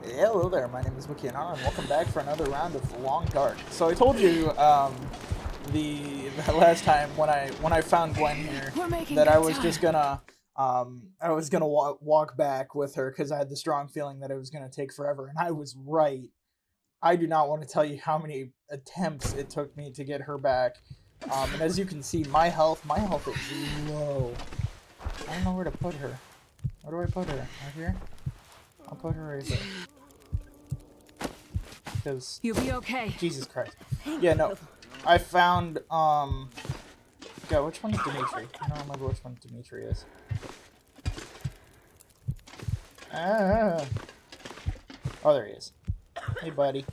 Hello there, my name is Wikianar, and welcome back for another round of Long Dark. So I told you the last time when I found Gwen here We're making that I good was time. just gonna walk back with her because I had the strong feeling that it was gonna take forever, and I was right. I do not want to tell you how many attempts it took me to get her back. And as you can see, my health is low. I don't know where to put her. Where do I put her? Right here? I'll put her right there. Because You'll be okay. Jesus Christ. Yeah, no. I found God, which one is Dimitri? I don't remember which one Dimitri is. Ah. Oh, there he is. Hey, buddy.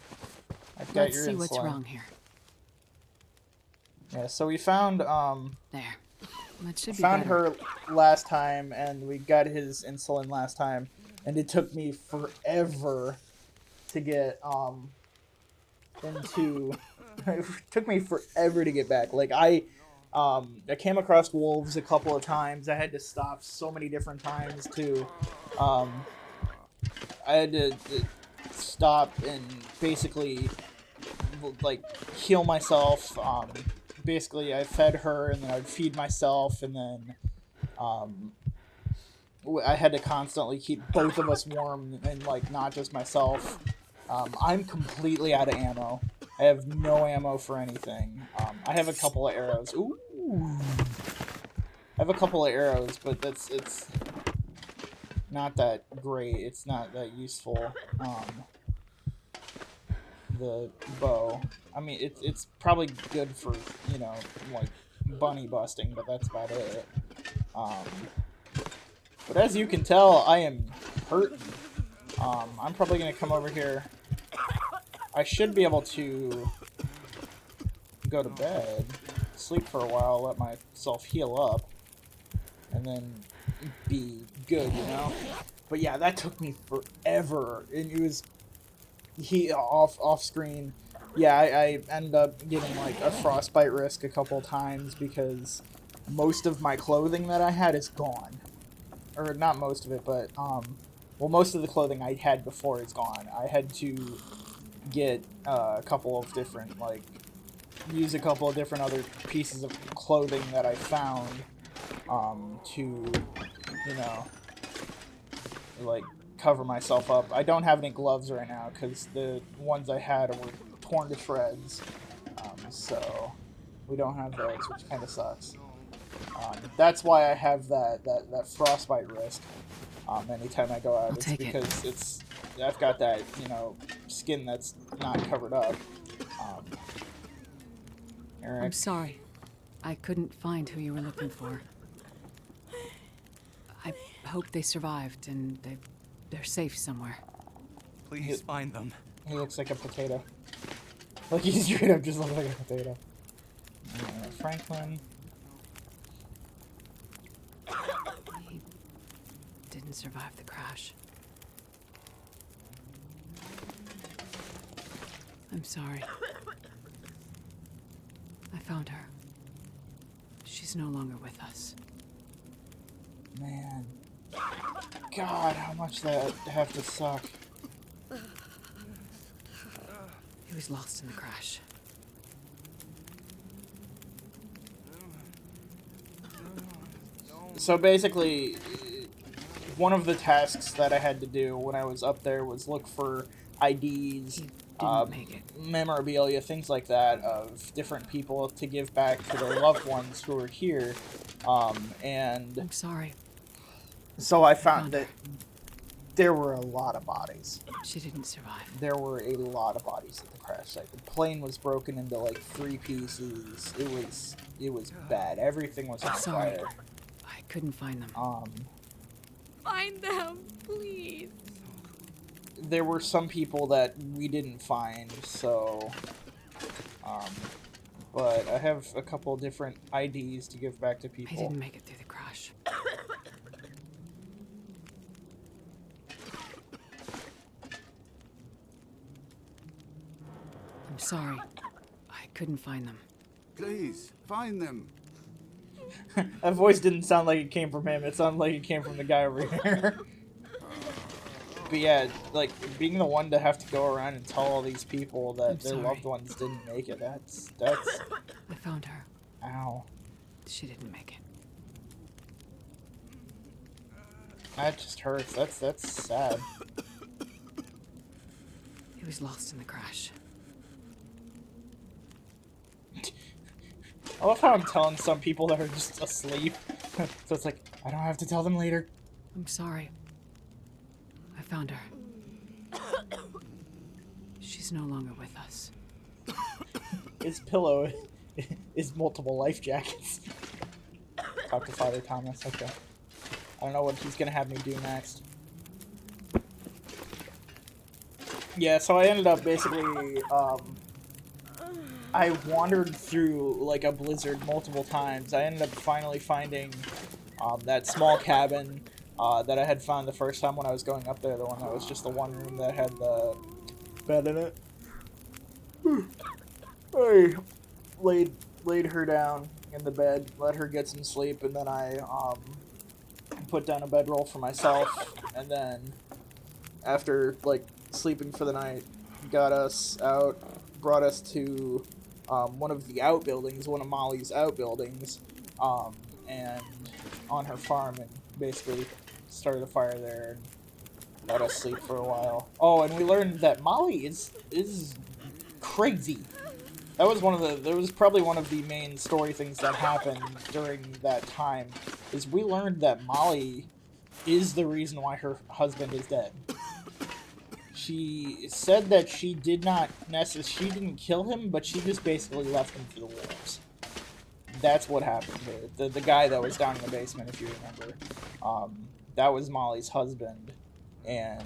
I've got Let's your see what's insulin. wrong here. Yeah, so we found There. That should be found better. her last time, and we got his insulin last time, and it took me forever to get into it took me forever to get back. Like I came across wolves a couple of times. I had to stop so many different times to um I had to stop and basically like heal myself. Basically I fed her and then I'd feed myself and then um I had to constantly keep both of us warm and like not just myself. I'm completely out of ammo. I have no ammo for anything. I have a couple of arrows. Ooh, I have a couple of arrows, but it's not that great. It's not that useful. The bow. I mean, it's probably good for like bunny busting, but that's about it. Um, but as you can tell, I am hurting. I'm probably gonna come over here. I should be able to go to bed, sleep for a while, let myself heal up, and then be good, you know? But yeah, that took me forever. And it was off screen. Yeah, I ended up getting like a frostbite risk a couple times because most of my clothing that I had is gone. Or not most of it, but well, most of the clothing I had before is gone. I had to get a couple of different like use a couple of different other pieces of clothing that I found to you know like cover myself up. I don't have any gloves right now because the ones I had were torn to shreds. So we don't have those, which kind of sucks. That's why I have that frostbite risk. Anytime I go out, I'll it's take it. because I've got that skin that's not covered up. Um, I'm Eric, sorry. I couldn't find who you were looking for. I hope they survived and they're safe somewhere. he, Please find them. he looks like a potato. Like he straight up just looks like a potato. Franklin. He didn't survive the crash. I'm sorry. I found her. She's no longer with us. Man. God, how much that have to suck. He was lost in the crash. So basically, one of the tasks that I had to do when I was up there was look for IDs, He didn't make it. memorabilia, things like that of different people to give back to their loved ones who are here. And I'm sorry. so I I found found that her. there were a lot of bodies. She didn't survive. There were a lot of bodies at the crash site. The plane was broken into like 3 pieces. It was bad. Everything was on Sorry. fire. I couldn't find them. Find them, please. There were some people that we didn't find, so um, but I have a couple different IDs to give back to I people. didn't make it through the crash. I'm sorry. I couldn't find them. Please find them. That voice didn't sound like it came from him. It sounded like it came from the guy over here. But yeah, like, being the one to have to go around and tell all these people that I'm their sorry. loved ones didn't make it, that's, I found her. ow. She didn't make it. That just hurts. That's sad. He was lost in the crash. I love how I'm telling some people that are just asleep. So it's like, I don't have to tell them later. I'm sorry. I found her. She's no longer with us. His pillow is multiple life jackets. Talk to Father Thomas. Okay. I don't know what he's gonna have me do next. Yeah, so I ended up basically, I wandered through, like, a blizzard multiple times. I ended up finally finding, that small cabin, that I had found the first time when I was going up there, the one that was just the one room that had the bed in it. I laid her down in the bed, let her get some sleep, and then I, put down a bedroll for myself, and then after, like, sleeping for the night, got us out, brought us to one of the outbuildings, one of Molly's outbuildings, and on her farm, and basically started a fire there and let us sleep for a while. Oh, and we learned that Molly is crazy. That was probably one of the main story things that happened during that time, is we learned that Molly is the reason why her husband is dead. She said that she didn't kill him, but she just basically left him for the wolves. That's what happened here. The guy that was down in the basement, if you remember, that was Molly's husband, and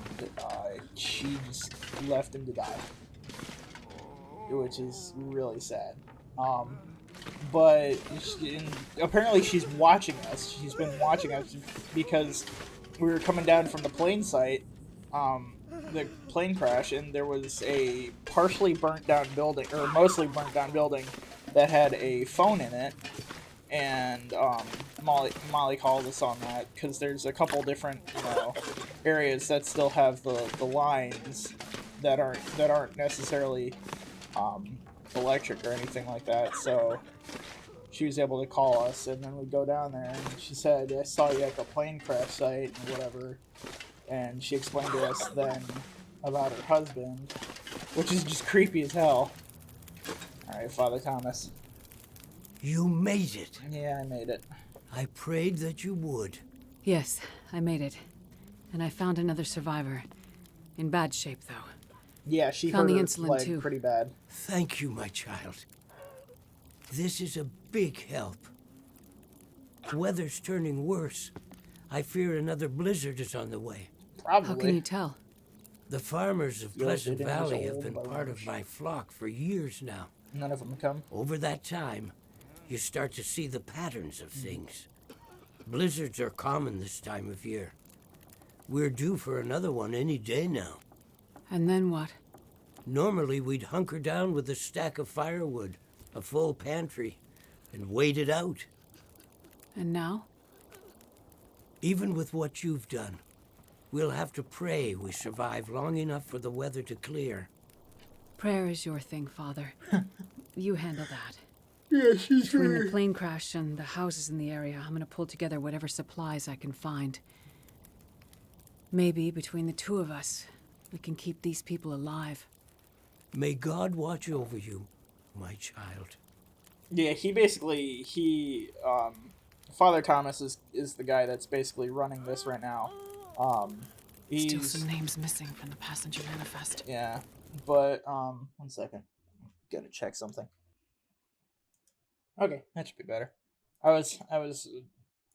she just left him to die, which is really sad. But apparently she's watching us. She's been watching us because we were coming down from the plane site, the plane crash, and there was a partially burnt down building, or mostly burnt down building, that had a phone in it, and Molly called us on that because there's a couple different areas that still have the lines that aren't necessarily electric or anything like that. So she was able to call us, and then we go down there, and she said, "I saw you at the plane crash site and whatever." And she explained to us then about her husband, which is just creepy as hell. Alright, Father Thomas. You made it. Yeah, I made it. I prayed that you would. Yes, I made it. And I found another survivor. In bad shape, though. Yeah, she Found hurt the her insulin, leg too. pretty bad. Thank you, my child. This is a big help. The weather's turning worse. I fear another blizzard is on the way. Probably. How can you tell? The farmers of Yours Pleasant didn't was Valley have old, been but part of my flock for years now. None of them come. Over that time, you start to see the patterns of things. Blizzards are common this time of year. We're due for another one any day now. And then what? Normally, we'd hunker down with a stack of firewood, a full pantry, and wait it out. And now? Even with what you've done, we'll have to pray we survive long enough for the weather to clear. Prayer is your thing, Father. You handle that. Yeah, she's Between the plane crash and the houses in the area, I'm gonna pull together whatever supplies I can find. Maybe between the two of us, we can keep these people alive. May God watch over you, my child. Yeah, Father Thomas is the guy that's basically running this right now. Still some names missing from the passenger manifest. Yeah, but, 1 second. I'm gonna check something. Okay, that should be better. I was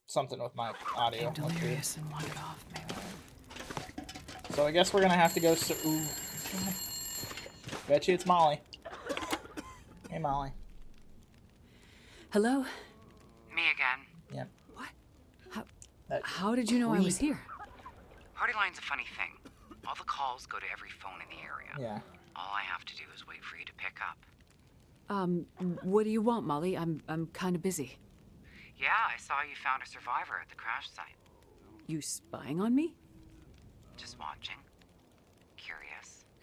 something with my audio. Became delirious and wandered off, maybe. So I guess we're gonna have to go. Ooh, bet you it's Molly. Hey, Molly. Hello? Me again. Yep. What? That How did you know I was creep. here? Party line's a funny thing. All the calls go to every phone in the area. Yeah. All I have to do is wait for you to pick up. What do you want, Molly? I'm kind of busy. Yeah, I saw you found a survivor at the crash site. You spying on me? Just watching.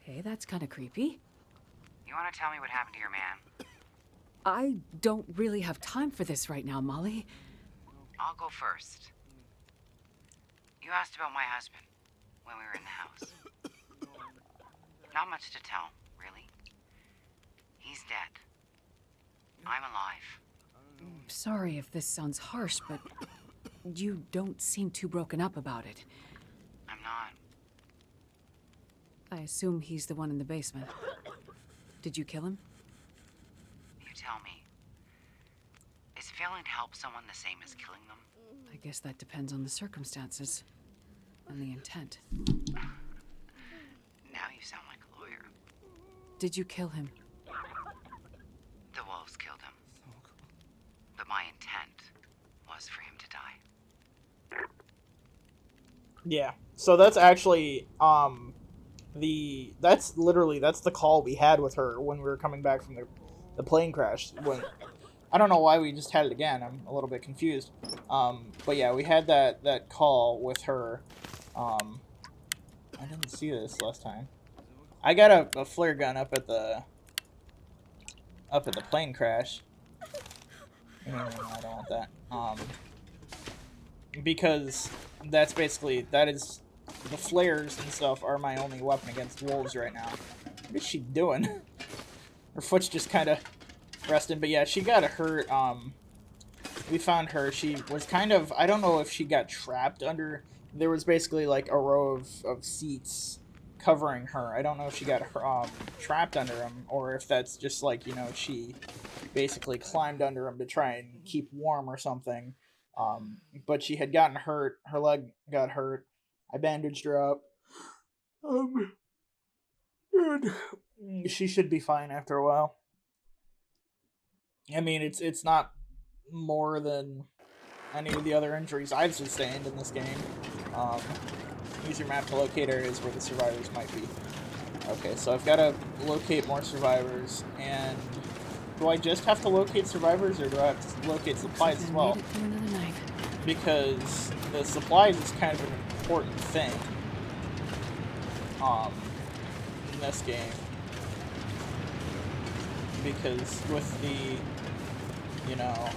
Okay, that's kind of creepy. You want to tell me what happened to your man? I don't really have time for this right now, Molly. I'll go first. You asked about my husband when we were in the house. Not much to tell, really. He's dead. I'm alive. Sorry if this sounds harsh, but you don't seem too broken up about it. I'm not. I assume he's the one in the basement. Did you kill him? You tell me. Is failing to help someone the same as killing them? I guess that depends on the circumstances and the intent. Now you sound like a lawyer. Did you kill him? The wolves killed him. But my intent was for him to die. Yeah. So that's actually that's the call we had with her when we were coming back from the plane crash. When I don't know why we just had it again. I'm a little bit confused. But yeah, we had that call with her. I didn't see this last time. I got a flare gun up at the plane crash. No, I don't want that. Because that is the flares and stuff are my only weapon against wolves right now. What is she doing? Her foot's just kind of resting, but yeah, she got hurt. We found her. She was kind of, I don't know if she got trapped under. There was basically like a row of seats covering her. I don't know if she got trapped under them or if that's just like, you know, she basically climbed under them to try and keep warm or something. But she had gotten hurt. Her leg got hurt. I bandaged her up. And she should be fine after a while. I mean, it's not more than any of the other injuries I've sustained in this game. Use your map to locate areas where the survivors might be. Okay, so I've got to locate more survivors, and do I just have to locate survivors, or do I have to locate supplies as well? Made it through another night. Because the supplies is kind of an important thing in this game. Because with the, you know,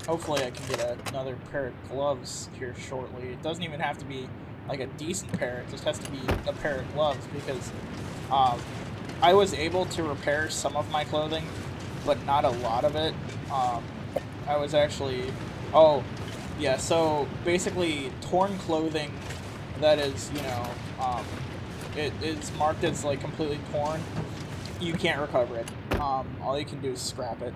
hopefully I can get another pair of gloves here shortly. It doesn't even have to be like a decent pair, it just has to be a pair of gloves, because I was able to repair some of my clothing, but not a lot of it. I was actually, yeah, so basically torn clothing that is, you know, it is marked as like completely torn, you can't recover it. All you can do is scrap it.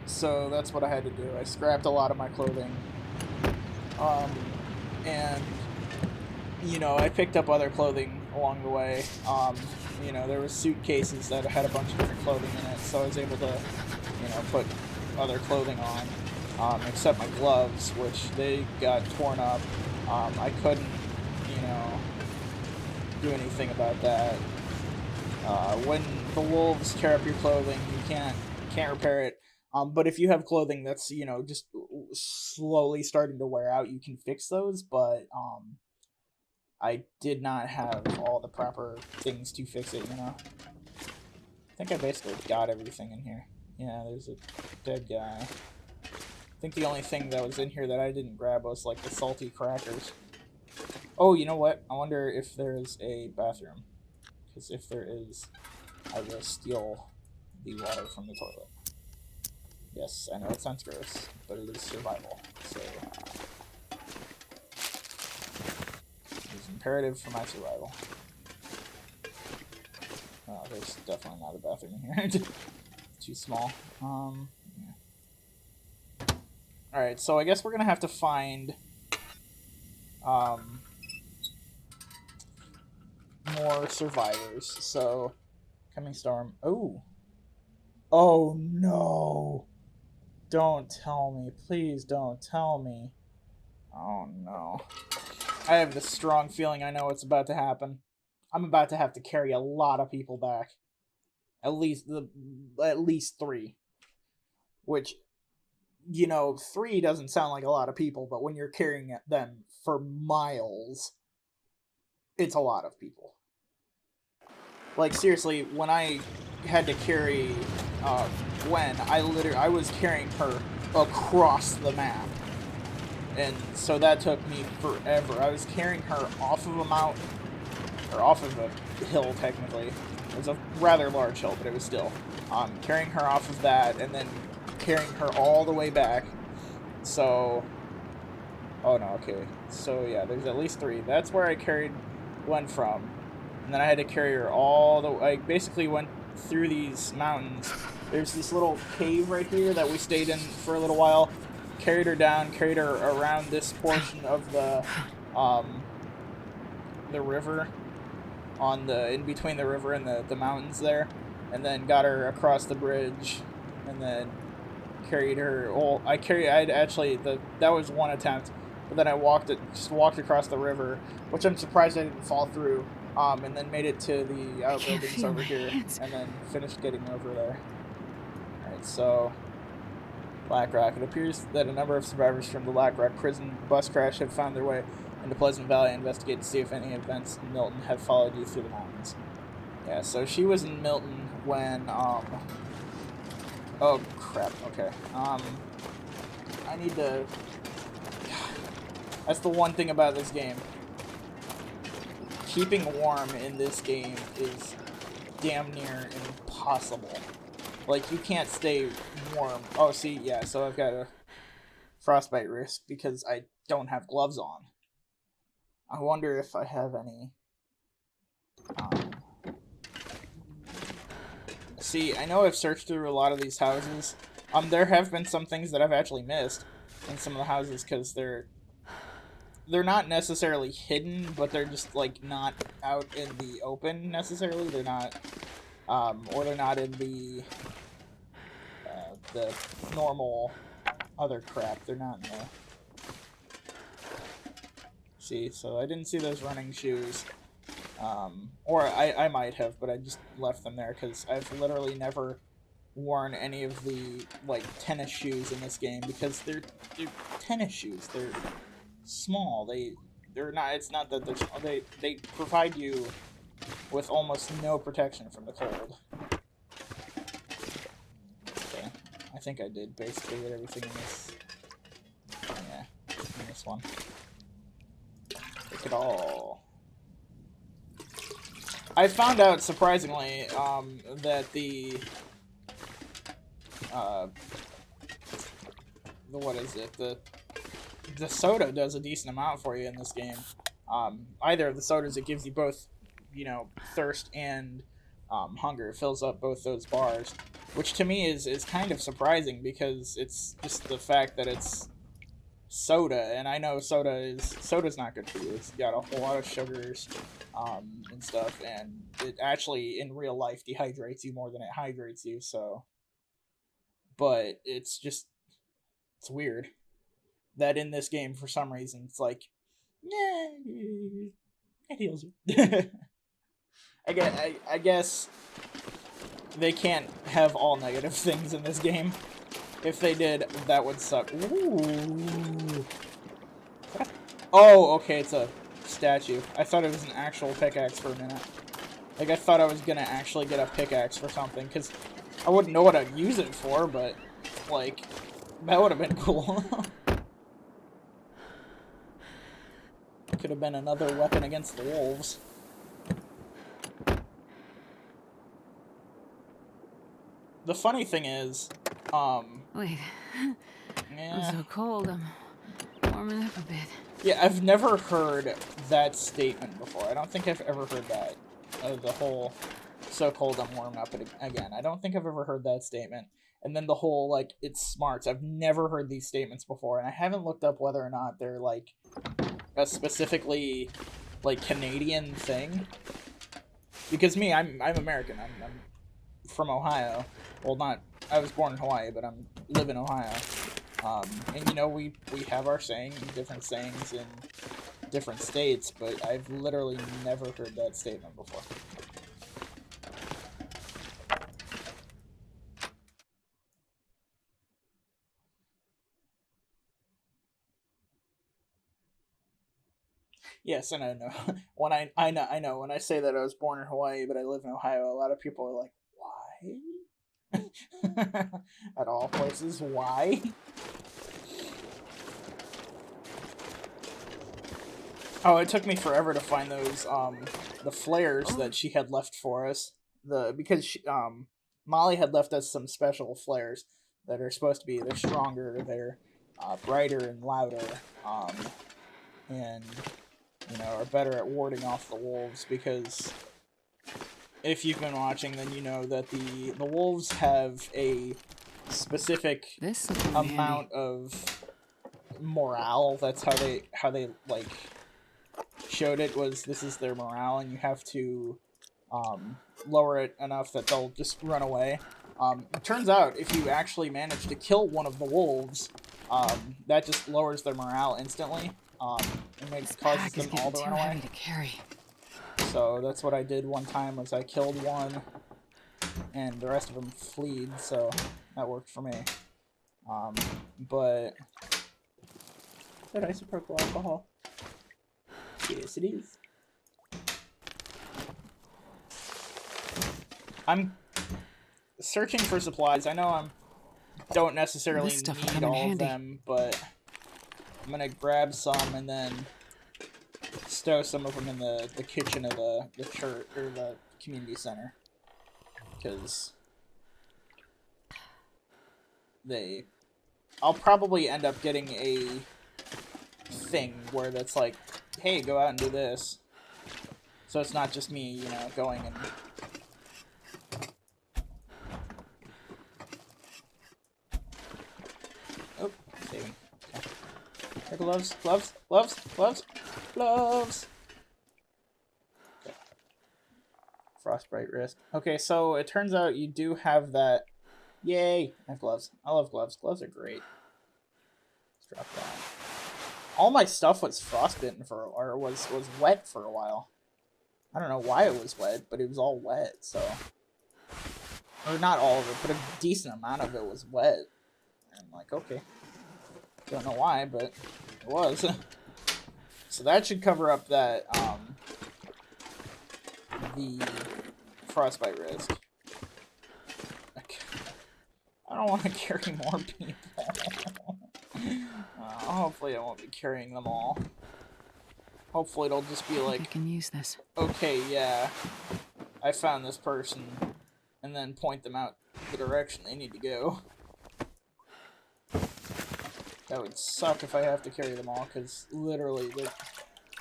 So that's what I had to do. I scrapped a lot of my clothing. And, you know, I picked up other clothing along the way. You know, there were suitcases that had a bunch of different clothing in it, so I was able to, you know, put other clothing on, except my gloves, which they got torn up. I couldn't, you know, do anything about that. When the wolves tear up your clothing, you can't repair it. But if you have clothing that's, you know, just slowly starting to wear out, you can fix those, but I did not have all the proper things to fix it, you know. I think I basically got everything in here. Yeah, there's a dead guy. I think the only thing that was in here that I didn't grab was like the salty crackers. Oh, you know what? I wonder if there's a bathroom. Because if there is, I will steal the water from the toilet. Yes, I know it sounds gross, but it is survival, so it is imperative for my survival. Oh, there's definitely not a bathroom in here. Too small. Yeah. Alright, so I guess we're gonna have to find more survivors. So, coming storm. Oh no! Don't tell me. Please don't tell me. Oh no. I have this strong feeling I know what's about to happen. I'm about to have to carry a lot of people back. At least 3. Which, you know, 3 doesn't sound like a lot of people, but when you're carrying them for miles, it's a lot of people. Like, seriously, when I had to carry Gwen, I was carrying her across the map. And so that took me forever. I was carrying her off of a mountain, or off of a hill, technically. It was a rather large hill, but it was still. Carrying her off of that, and then carrying her all the way back. So, oh no, okay. So yeah, there's at least 3. That's where I carried Gwen from. And then I had to carry her all the way. I basically went through these mountains. There's this little cave right here that we stayed in for a little while. Carried her down, carried her around this portion of the river, in between the river and the mountains there, and then got her across the bridge, and then carried her. Well, that was one attempt, but then I just walked across the river, which I'm surprised I didn't fall through. And then made it to the outbuildings over here, and then finished getting over there. Alright, so Black Rock. It appears that a number of survivors from the Black Rock prison bus crash have found their way into Pleasant Valley and investigate to see if any events in Milton have followed you through the mountains. Yeah, so she was in Milton when, oh crap, okay. I need to... That's the one thing about this game. Keeping warm in this game is damn near impossible. Like, you can't stay warm. Oh, see, yeah, so I've got a frostbite risk because I don't have gloves on. I wonder if I have any... See, I know I've searched through a lot of these houses. There have been some things that I've actually missed in some of the houses because they're not necessarily hidden, but they're just, like, not out in the open, necessarily. They're not, or they're not in the normal other crap. They're not in the... See, so I didn't see those running shoes. Or I might have, but I just left them there, because I've literally never worn any of the, like, tennis shoes in this game, because they're tennis shoes. They're small. They're not. It's not that they're small. They provide you with almost no protection from the cold. Okay, I think I did basically get everything in this. Yeah, in this one. Take it all. I found out surprisingly that the what is it? The soda does a decent amount for you in this game. Either of the sodas, it gives you both, you know, thirst and hunger. It fills up both those bars, which to me is kind of surprising because it's just the fact that it's soda, and I know soda's not good for you. It's got a whole lot of sugars and stuff, and it actually in real life dehydrates you more than it hydrates you. So, but it's weird that in this game, for some reason, it's like, yeah, it heals you. I guess they can't have all negative things in this game. If they did, that would suck. Ooh. Oh, okay, it's a statue. I thought it was an actual pickaxe for a minute. Like, I thought I was gonna actually get a pickaxe for something, because I wouldn't know what I'd use it for, but, like, that would have been cool. Could have been another weapon against the wolves. The funny thing is, Wait. yeah. I'm so cold. I'm warming up a bit. Yeah, I've never heard that statement before. I don't think I've ever heard that. The whole, so cold I'm warming up again. I don't think I've ever heard that statement. And then the whole, like, it's smarts. I've never heard these statements before, and I haven't looked up whether or not they're, like, a specifically, like, Canadian thing. Because me, I'm American. I'm from Ohio. Well, not, I was born in Hawaii, but I live in Ohio. And, you know, we have our different sayings in different states, but I've literally never heard that statement before. Yes, and I know. When I know when I say that I was born in Hawaii but I live in Ohio, a lot of people are like, "Why?" At all places, why? Oh, it took me forever to find those the flares that she had left for us. Because Molly had left us some special flares that are supposed to be they're stronger, they're brighter and louder, and are better at warding off the wolves. Because if you've been watching, then you know that the wolves have a specific This will come in handy. amount of morale. That's how they like showed it, was this is their morale, and you have to lower it enough that they'll just run away. It turns out if you actually manage to kill one of the wolves, that just lowers their morale instantly. And causes them all to run away. Heavy to carry. So that's what I did one time, was I killed one, and the rest of them fled, so that worked for me. But... Is that isopropyl alcohol? Yes, it is. I'm searching for supplies. I know don't necessarily This stuff will need come in all of handy. them, but I'm gonna grab some and then stow some of them in the kitchen of the church or the community center, because I'll probably end up getting a thing where that's like, hey, go out and do this, so it's not just me, going and saving. Okay. Gloves. Okay. Frostbite wrist. Okay, so it turns out you do have that. Yay! I have gloves. I love gloves. Gloves are great. Let's drop that. All my stuff was frostbitten was wet for a while. I don't know why it was wet, but it was all wet, so. Or not all of it, but a decent amount of it was wet. And I'm like, okay. Don't know why, but it was. So that should cover up that, the frostbite risk. I don't want to carry more people. Hopefully I won't be carrying them all. Hopefully it'll just be like, I can use this. okay, yeah, I found this person, and then point them out the direction they need to go. That would suck if I have to carry them all, because literally,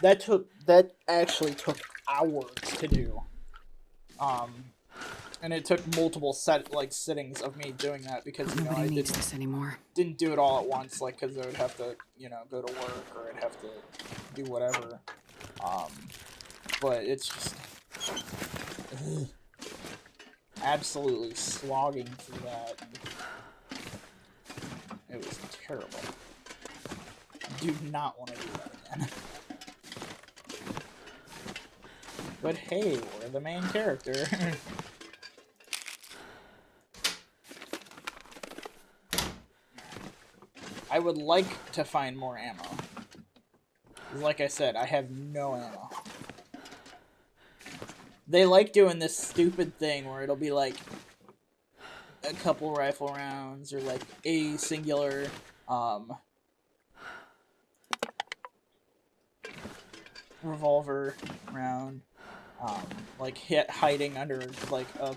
that actually took hours to do. And it took multiple sittings of me doing that, because Nobody I needs this anymore. didn't do it all at once, like, because I would have to go to work, or I'd have to do whatever. But it's just absolutely slogging through that. It was terrible. Do not want to do that again. But hey, we're the main character. I would like to find more ammo. Like I said, I have no ammo. They like doing this stupid thing where it'll be like a couple rifle rounds or like a singular revolver round, like hiding under like a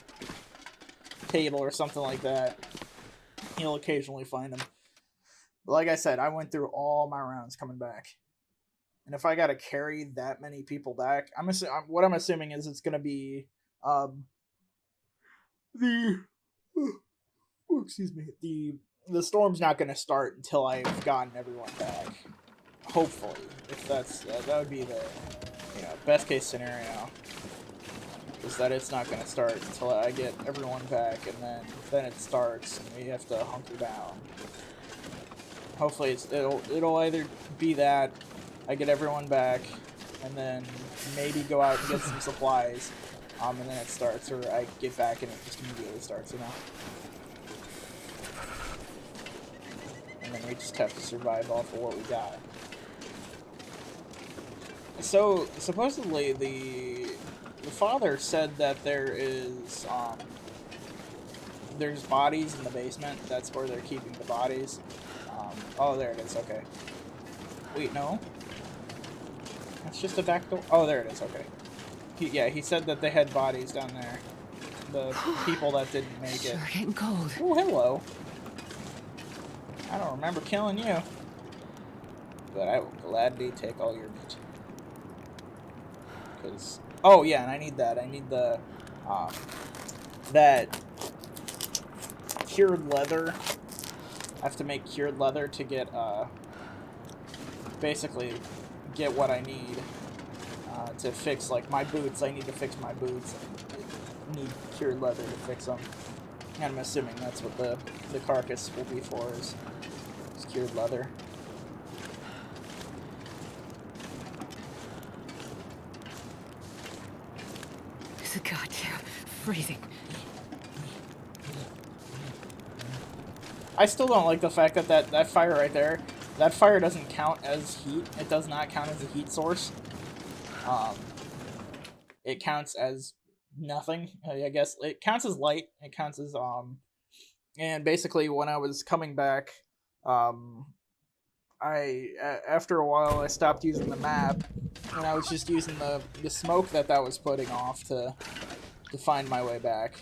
table or something like that. You'll occasionally find them. But like I said, I went through all my rounds coming back. And if I gotta carry that many people back, what I'm assuming is it's gonna be the storm's not gonna start until I've gotten everyone back. Hopefully, if that would be the best case scenario, is that it's not gonna start until I get everyone back, and then it starts and we have to hunker down. Hopefully it'll either be that I get everyone back, and then maybe go out and get some supplies, and then it starts, or I get back and it just immediately starts, And then we just have to survive off of what we got. So supposedly the father said that there's bodies in the basement. That's where they're keeping the bodies. Oh, there it is. Okay. Wait, no. That's just a back door. Oh, there it is. Okay. He said that they had bodies down there. The people that didn't make it. Sure getting cold. Oh, hello. I don't remember killing you, but I will gladly take all your meat. Cause, oh yeah, and I need that. I need the that cured leather. I have to make cured leather to get basically get what I need to fix like my boots. I need to fix my boots. I need cured leather to fix them. And I'm assuming that's what the carcass will be for is cured leather. It's a goddamn freezing. I still don't like the fact that that fire right there, that fire doesn't count as heat. It does not count as a heat source. It counts as nothing. I guess it counts as light. It counts as and basically when I was coming back, after a while I stopped using the map, and I was just using the smoke that was putting off to find my way back.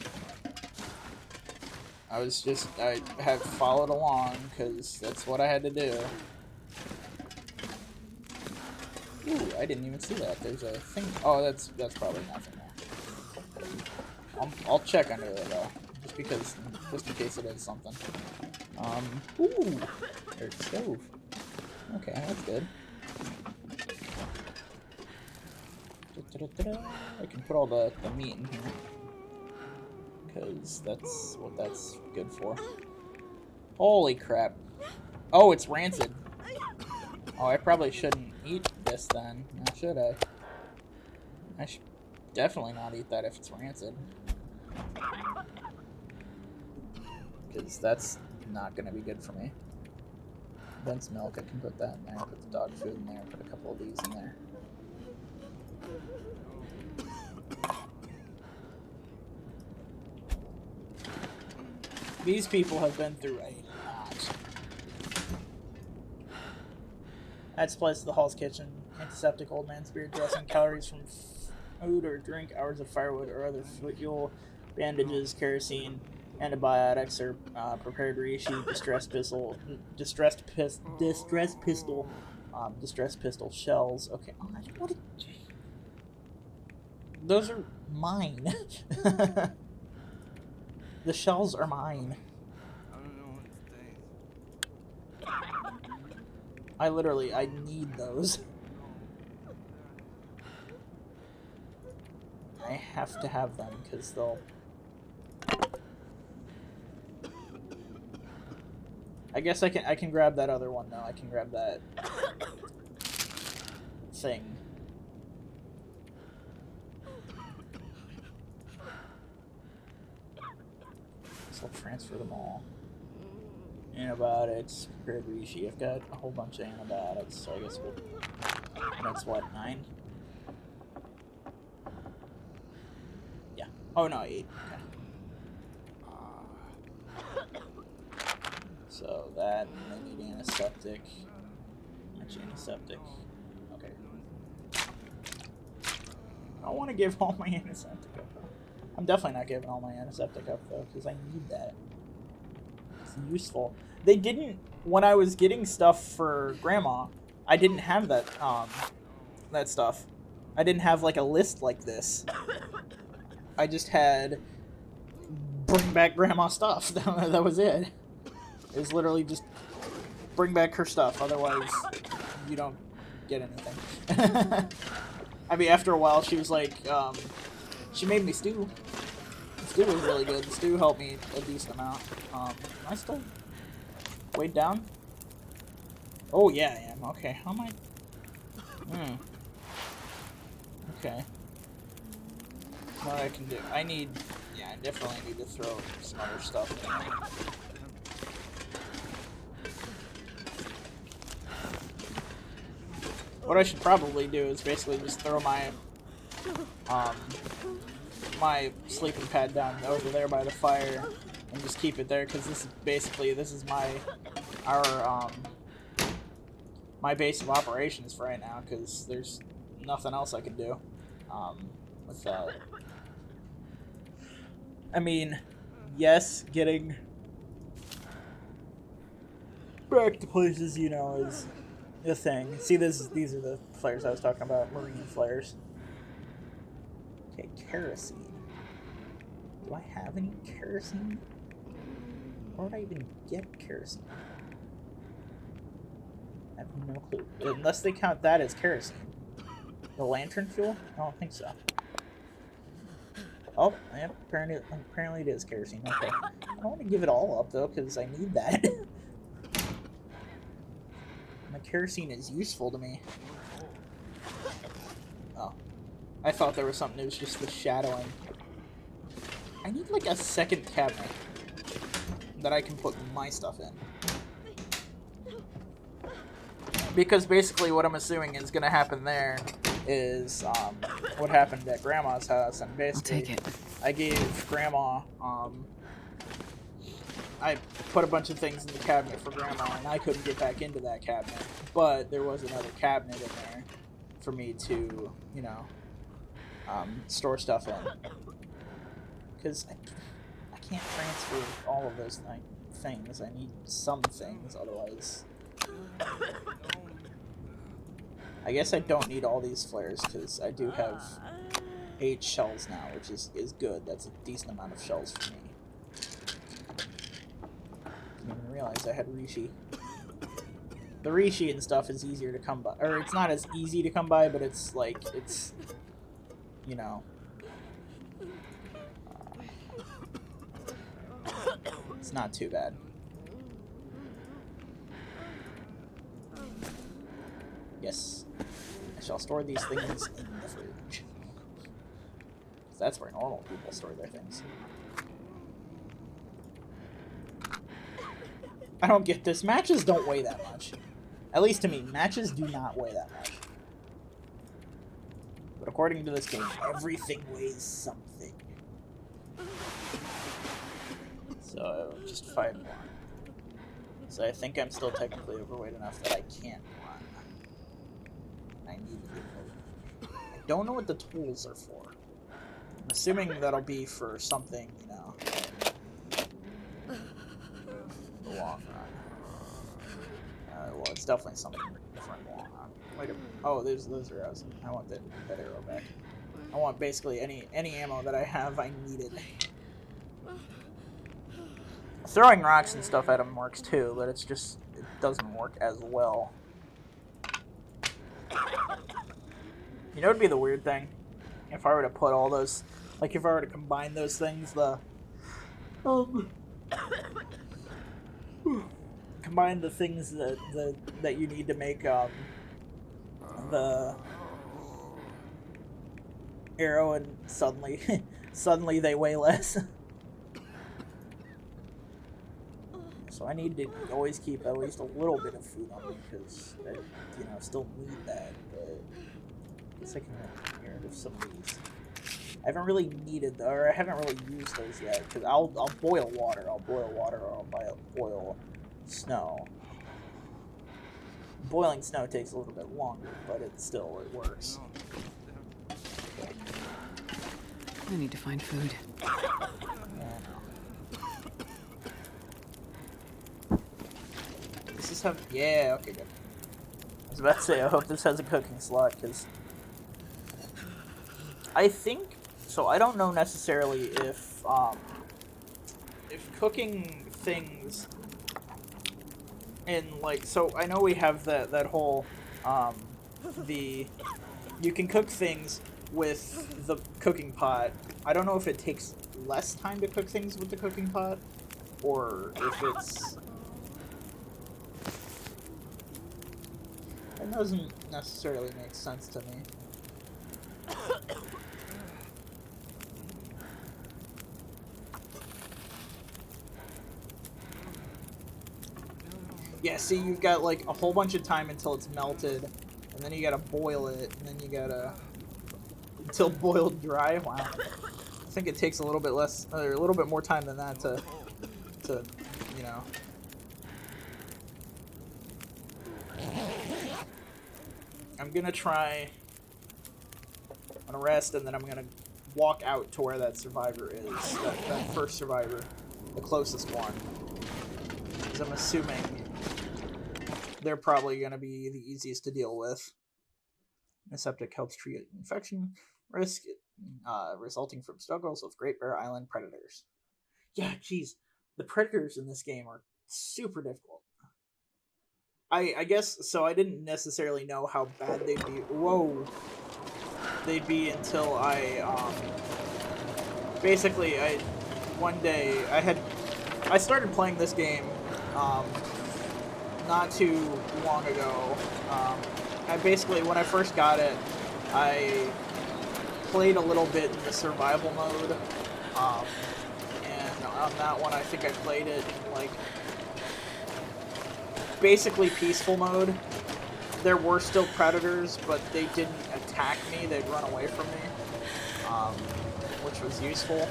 I have followed along because that's what I had to do. Ooh, I didn't even see that. There's a thing. Oh, that's probably nothing there. I'll check under there though, just in case it is something. Ooh, there's a stove. Okay, that's good. I can put all the meat in here, because that's what that's good for. Holy crap. Oh, it's rancid. Oh, I probably shouldn't eat this then. Now, should I? I should definitely not eat that if it's rancid. Because that's not going to be good for me. Dense milk, I can put that in there. Put the dog food in there. Put a couple of these in there. These people have been through a lot. Add supplies to the hall's kitchen. Antiseptic, old man's beard dressing, calories from food or drink, hours of firewood or other fuel, bandages, kerosene, antibiotics or prepared reishi, distressed pistol shells. Okay, what? Those are mine. The shells are mine. I need those. I have to have them because they'll. I guess I can grab that other one though. I can grab that thing. So I'll transfer them all. Antibiotics, prepared reishi. I've got a whole bunch of antibiotics, so I guess that's what, 9? Yeah. Oh no, 8. Okay. So that, and I need antiseptic. Much antiseptic. Okay. I want to give all my antiseptic up. I'm definitely not giving all my antiseptic up though, because I need that. It's useful. They didn't, when I was getting stuff for Grandma, I didn't have that that stuff. I didn't have like a list like this. I just had bring back Grandma stuff. That was it. It was literally just bring back her stuff, otherwise you don't get anything. I mean, after a while she was like, she made me stew. The stew was really good. The stew helped me a decent amount. Am I still weighed down? Oh yeah, I am. Okay, how am I? Okay. What I can do? I need. Yeah, I definitely need to throw some other stuff in there. What I should probably do is basically just throw my my sleeping pad down over there by the fire and just keep it there, because this is my base of operations for right now, because there's nothing else I can do with that. I mean, yes, getting back to places, you know, is a thing. See, these are the flares I was talking about, marine flares. Okay, kerosene. Do I have any kerosene? Where would I even get kerosene? I have no clue. Unless they count that as kerosene. The lantern fuel? I don't think so. Oh, yeah, apparently it is kerosene. Okay. I don't want to give it all up, though, because I need that. My kerosene is useful to me. Oh. I thought there was something. It was just the shadowing. I need, like, a second cabinet that I can put my stuff in. Because basically what I'm assuming is going to happen there is what happened at Grandma's house, and basically I'll take it. I gave Grandma, I put a bunch of things in the cabinet for Grandma, and I couldn't get back into that cabinet, but there was another cabinet in there for me to, you know, store stuff in. Because I can't transfer all of those things. I need some things, otherwise... I guess I don't need all these flares, because I do have 8 shells now, which is good. That's a decent amount of shells for me. Didn't even realize I had Rishi. The Rishi and stuff is easier to come by. Or, it's not as easy to come by, but it's, like, it's, you know... it's not too bad. Yes. I shall store these things in the fridge. That's where normal people store their things. I don't get this. Matches don't weigh that much. At least to me, matches do not weigh that much. But according to this game, everything weighs something. So, just 5 more. So I think I'm still technically overweight enough that I can't run. I need to get moving. I don't know what the tools are for. I'm assuming that'll be for something, you know, the long run. Well, it's definitely something for the long run. Wait a minute. Oh, those arrows. I want that arrow back. I want basically any ammo that I have. I needed. Throwing rocks and stuff at them works too, but it doesn't work as well. You know what would be the weird thing? If I were to put all those, like if I were to combine those things, combine the things that you need to make the arrow, and suddenly they weigh less. So I need to always keep at least a little bit of food on me, because I, you know, still need that. But I guess I can get rid of some of these. I haven't really needed, or I haven't really used those yet, because I'll boil water. I'll boil water, or I'll boil snow. Boiling snow takes a little bit longer, but it works. I need to find food. Does this have... yeah, okay, good. I was about to say, I hope this has a cooking slot, because... I think... so I don't know necessarily if cooking things... in, like... so I know we have that whole... you can cook things with the cooking pot. I don't know if it takes less time to cook things with the cooking pot, or if it's... it doesn't necessarily make sense to me. Yeah, see, you've got like a whole bunch of time until it's melted, and then you gotta boil it, and then you gotta until boiled dry. Wow, I think it takes a little bit less, or a little bit more time than that to you know. I'm gonna try. I'm gonna rest, and then I'm gonna walk out to where that survivor is. That first survivor, the closest one. Because I'm assuming they're probably gonna be the easiest to deal with. Antiseptic helps treat infection risk resulting from struggles with Great Bear Island predators. Yeah, geez, the predators in this game are super difficult. I guess so. I didn't necessarily know how bad they'd be. Whoa, they'd be until I basically one day I started playing this game not too long ago. I basically, when I first got it, I played a little bit in the survival mode, and on that one I think I played it in like basically peaceful mode. There were still predators, but they didn't attack me, they'd run away from me, which was useful,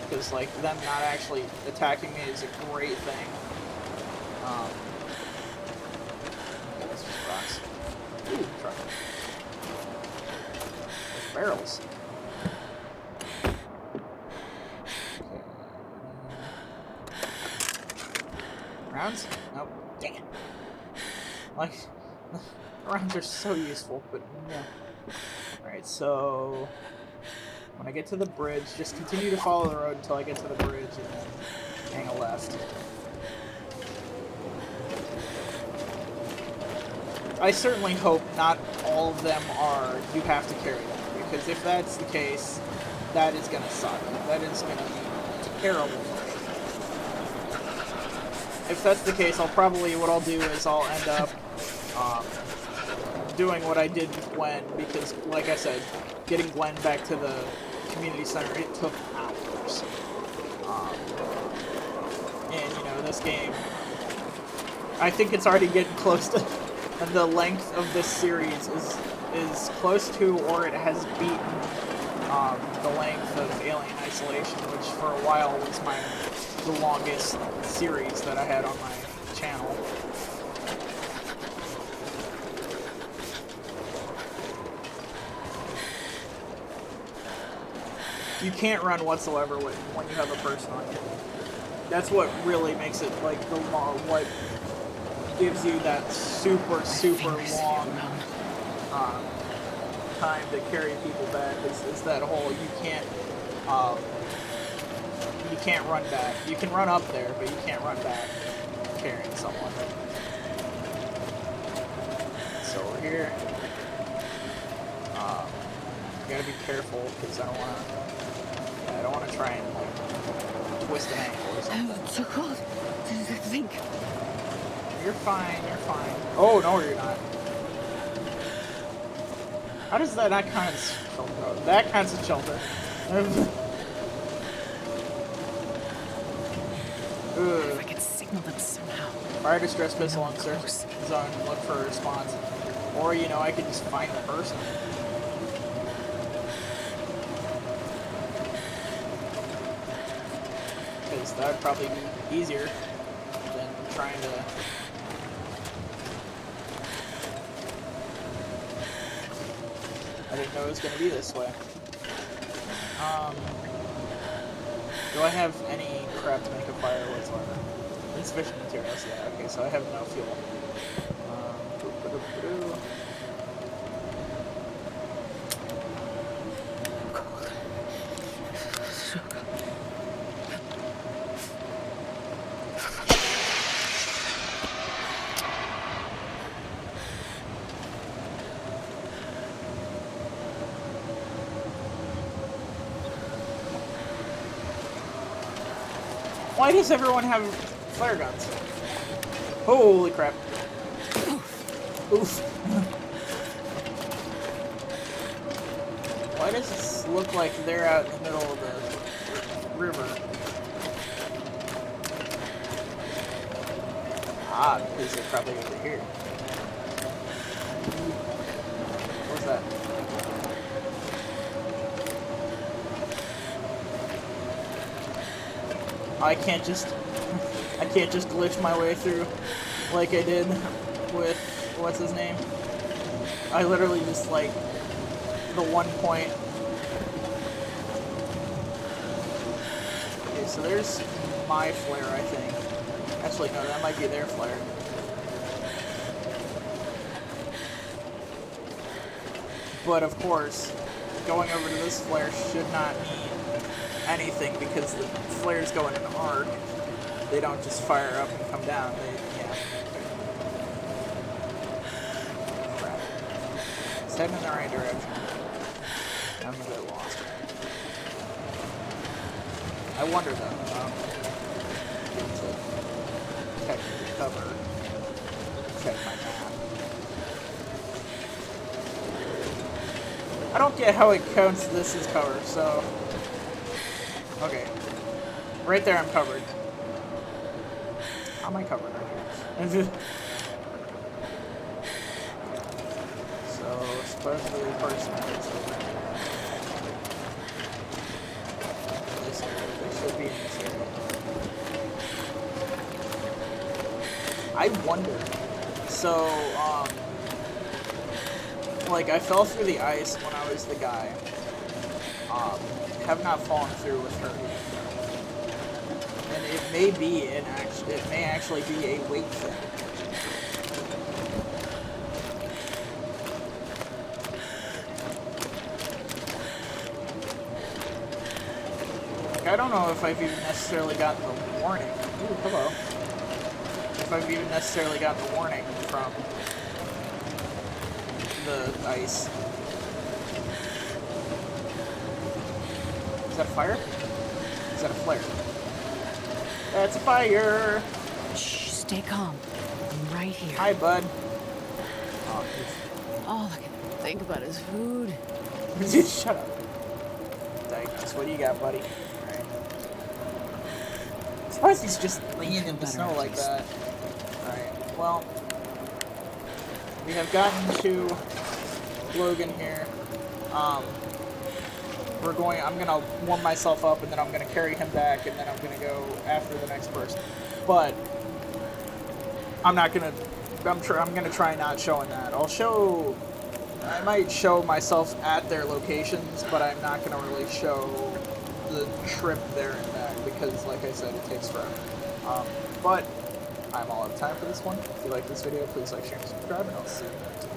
because like them not actually attacking me is a great thing. Okay, this just rocks. Ooh, truck. There's barrels. Okay. Rounds? Nope. Dang it. Like, rounds are so useful, but no. Alright, so when I get to the bridge, just continue to follow the road until I get to the bridge and then hang a left. I certainly hope not all of them are you have to carry them, because if that's the case, that is gonna suck. That is gonna be terrible for me. If that's the case, what I'll do is I'll end up doing what I did with Gwen, because, like I said, getting Gwen back to the community center, it took hours. And, you know, this game, I think it's already getting close to, the length of this series is close to, or it has beaten, the length of Alien Isolation, which for a while was the longest series that I had on my channel. You can't run whatsoever when you have a person on you. That's what really makes it like what gives you that super long time to carry people back is that whole you can't run back. You can run up there, but you can't run back carrying someone. So we're here. You gotta be careful because I don't want to try and like twist an ankle or something. Oh, it's so cold. Think. You're fine. You're fine. Oh no, you're not. How does that not count as shelter? Oh, that counts as shelter. If I could signal them somehow. Fire distress pistol on surface zone. Look for a response. Or, you know, I could just find the person. Because that would probably be easier than trying to... I didn't know it was going to be this way. Do I have any crap to make a fire whatsoever? Insufficient materials, yeah, okay, so I have no fuel. Why does everyone have flare guns? Holy crap. Oof. Why does this look like they're out in the middle of the river? Ah, because they're probably over here. that. I can't just glitch my way through like I did with what's his name. I literally just like the one point. Okay, so there's my flare, I think. Actually, no, that might be their flare. But of course, going over to this flare should not mean anything because the flares go in an arc. They don't just fire up and come down. Yeah. Crap. It's heading in the right direction. I'm a bit lost. I wonder though. To check the cover. Check my map. I don't get how it counts this as cover, so... Okay. Right there I'm covered. How am I covered right here? So, supposedly the person is over here. This area. They should be in this area. I wonder. So, like, I fell through the ice when I was the guy. Have not fallen through with her yet. And it may be it may actually be a weight thing. Like, I don't know if I've even necessarily gotten the warning. Ooh, hello. If I've even necessarily gotten the warning from the ice. Is that a fire? Is that a flare? That's a fire! Shh, stay calm. I'm right here. Hi, bud. All I can think about is food. Shut up. Diagnos, what do you got, buddy? Alright. I'm surprised he's just laying in the snow like that. Alright, well. We have gotten to Logan here. I'm gonna warm myself up and then I'm gonna carry him back and then I'm gonna go after the next person. But I'm gonna try not showing that. I might show myself at their locations, but I'm not gonna really show the trip there and back because, like I said, it takes forever. But I'm all out of time for this one. If you like this video, please like, share, and subscribe, and I'll see you next time.